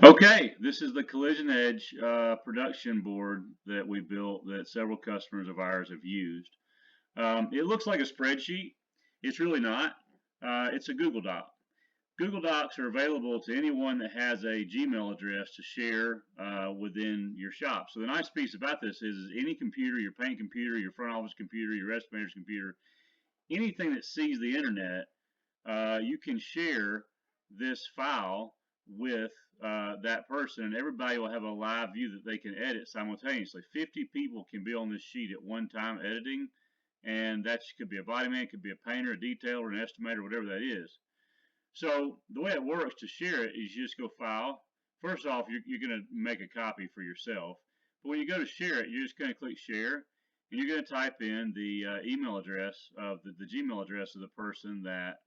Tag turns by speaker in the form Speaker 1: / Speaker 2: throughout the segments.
Speaker 1: Okay, this is the Collision Edge production board that we built that several customers of ours have used. It looks like a spreadsheet. It's really not. It's a Google Doc. Google Docs are available to anyone that has a Gmail address to share within your shop. So the nice piece about this is any computer, your paint computer, your front office computer, your estimator's computer, anything that sees the internet, you can share this file with that person, and everybody will have a live view that they can edit simultaneously. 50 people can be on this sheet at one time editing, and that could be a body man, could be a painter, a detailer, an estimator, whatever that is. So the way it works to share it is you just go File. First off, you're going to make a copy for yourself. But when you go to share it, you're just going to click Share, and you're going to type in the email address of the Gmail address of the person that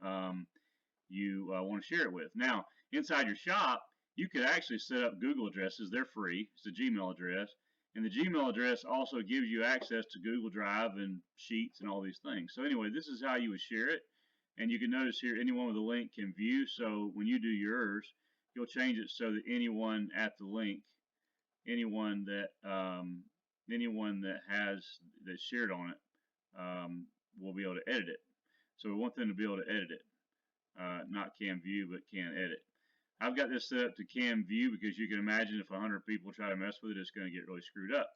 Speaker 1: you want to share it with. Now, inside your shop, you could actually set up Google addresses. They're free. It's a Gmail address. And the Gmail address also gives you access to Google Drive and Sheets and all these things. So anyway, this is how you would share it. And you can notice here, anyone with a link can view. So when you do yours, you'll change it so that anyone at the link, anyone that has that's shared on it, will be able to edit it. So we want them to be able to edit it, not can view, but can edit. I've got this set up to can view because you can imagine if 100 people try to mess with it, it's going to get really screwed up.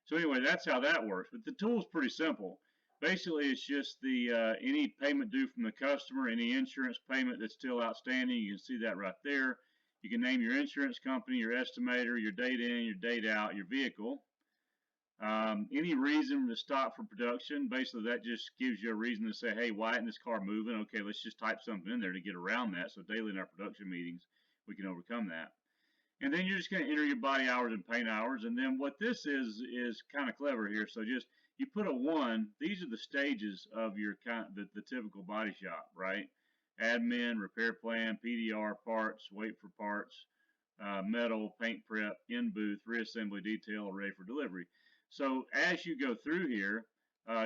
Speaker 1: So anyway, that's how that works. But the tool is pretty simple. Basically, it's just the any payment due from the customer, any insurance payment that's still outstanding. You can see that right there. You can name your insurance company, your estimator, your date in, your date out, your vehicle. Any reason to stop for production, basically that just gives you a reason to say, hey, why isn't this car moving? Okay, let's just type something in there to get around that. So daily in our production meetings, we can overcome that. And then you're just going to enter your body hours and paint hours. And then what this is kind of clever here. So just you put a 1. These are the stages of your the typical body shop, right? Admin, repair plan, PDR, parts, wait for parts, metal, paint prep, in booth, reassembly, detail, ready for delivery. So as you go through here,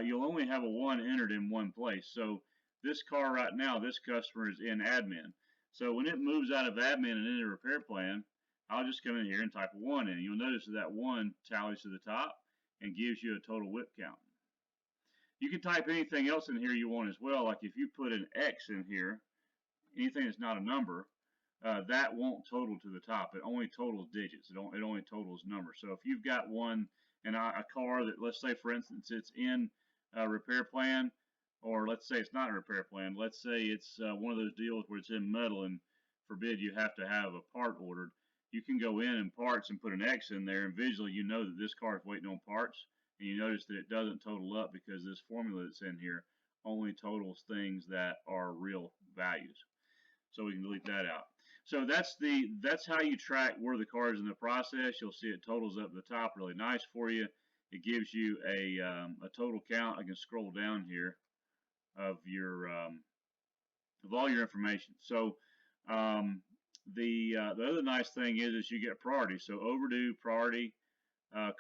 Speaker 1: you'll only have a 1 entered in one place. So this car right now, this customer is in admin. So when it moves out of admin and into repair plan, I'll just come in here and type a 1 in. You'll notice that 1 tallies to the top and gives you a total whip count. You can type anything else in here you want as well. Like if you put an X in here, anything that's not a number, that won't total to the top. It only totals digits. It only totals numbers. So if you've got one and a car that, let's say for instance, it's in a repair plan, or let's say it's not a repair plan. Let's say it's one of those deals where it's in metal and forbid you have to have a part ordered. You can go in parts and put an X in there, and visually you know that this car is waiting on parts, and you notice that it doesn't total up because this formula that's in here only totals things that are real values. So we can delete that out. So that's how you track where the car is in the process. You'll see it totals up at the top, really nice for you. It gives you a total count. I can scroll down here of your of all your information. So the other nice thing is you get priority. So overdue, priority,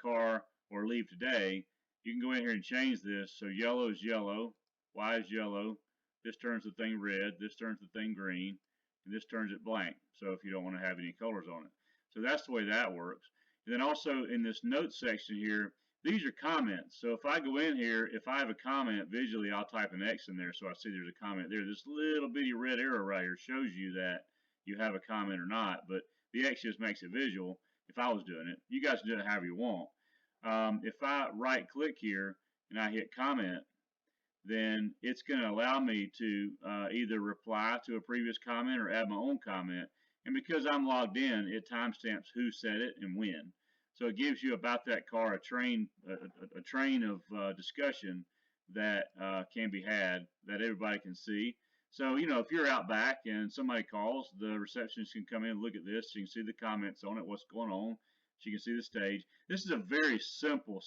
Speaker 1: car, or leave today. You can go in here and change this. So yellow is yellow, Y is yellow. This turns the thing red. This turns the thing green, and this turns it blank. So if you don't want to have any colors on it. So that's the way that works. And then also in this notes section here, these are comments. So if I go in here, if I have a comment visually, I'll type an X in there so I see there's a comment there. This little bitty red arrow right here shows you that you have a comment or not, but the X just makes it visual if I was doing it. You guys can do it however you want. If I right click here and I hit comment, then it's going to allow me to either reply to a previous comment or add my own comment. And because I'm logged in, it timestamps who said it and when. So it gives you about that car a train of discussion that can be had that everybody can see. So, you know, if you're out back and somebody calls, the receptionist can come in and look at this. You can see the comments on it, what's going on. So you can see the stage. This is a very simple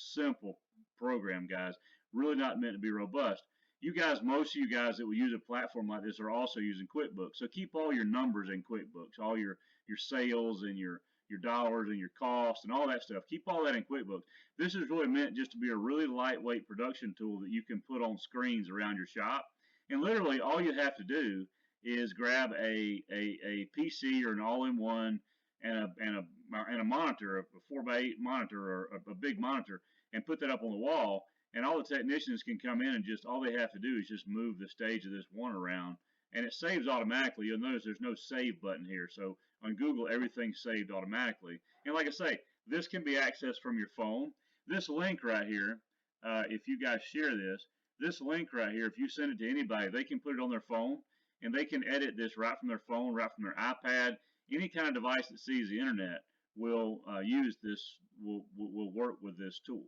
Speaker 1: program, guys. Really not meant to be robust. You guys, most of you guys that will use a platform like this are also using QuickBooks. So keep all your numbers in QuickBooks, all your sales and your dollars and your costs and all that stuff. Keep all that in QuickBooks. This is really meant just to be a really lightweight production tool that you can put on screens around your shop. And literally all you have to do is grab a PC or an all-in-one and a monitor, a 4x8 monitor or a big monitor, and put that up on the wall. And all the technicians can come in and just all they have to do is just move the stage of this one around, and it saves automatically. You'll notice there's no save button here. So on Google, everything's saved automatically. And like I say, this can be accessed from your phone. This link right here, if you guys share this link right here, if you send it to anybody, they can put it on their phone and they can edit this right from their phone, right from their iPad. Any kind of device that sees the internet will use this, will work with this tool.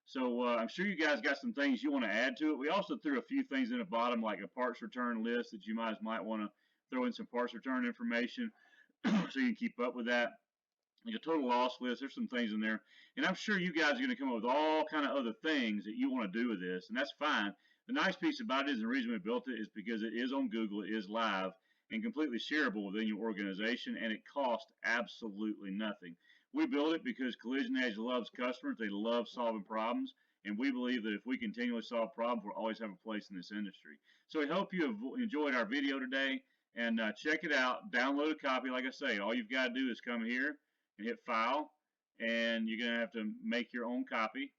Speaker 1: So I'm sure you guys got some things you want to add to it. We also threw a few things in the bottom, like a parts return list that you might want to throw in some parts return information so you can keep up with that. Like a total loss list, there's some things in there. And I'm sure you guys are going to come up with all kind of other things that you want to do with this, and that's fine. The nice piece about it is the reason we built it is because it is on Google, it is live, and completely shareable within your organization, and it costs absolutely nothing. We build it because Collision Edge loves customers. They love solving problems, and we believe that if we continually solve problems, we'll always have a place in this industry. So we hope you have enjoyed our video today, and check it out. Download a copy. Like I say, all you've got to do is come here and hit File, and you're going to have to make your own copy.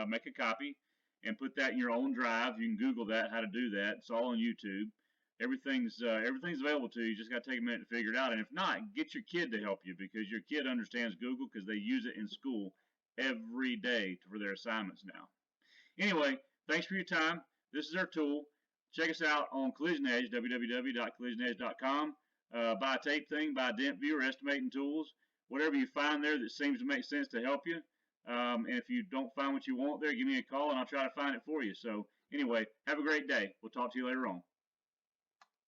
Speaker 1: Make a copy and put that in your own drive. You can Google that, how to do that. It's all on YouTube. Everything's available to you. You just got to take a minute to figure it out. And if not, get your kid to help you, because your kid understands Google because they use it in school every day for their assignments now. Anyway, thanks for your time. This is our tool. Check us out on Collision Edge, www.collisionedge.com. Buy a tape thing, buy a dent viewer, estimating tools, whatever you find there that seems to make sense to help you. And if you don't find what you want there, give me a call and I'll try to find it for you. So anyway, have a great day. We'll talk to you later on.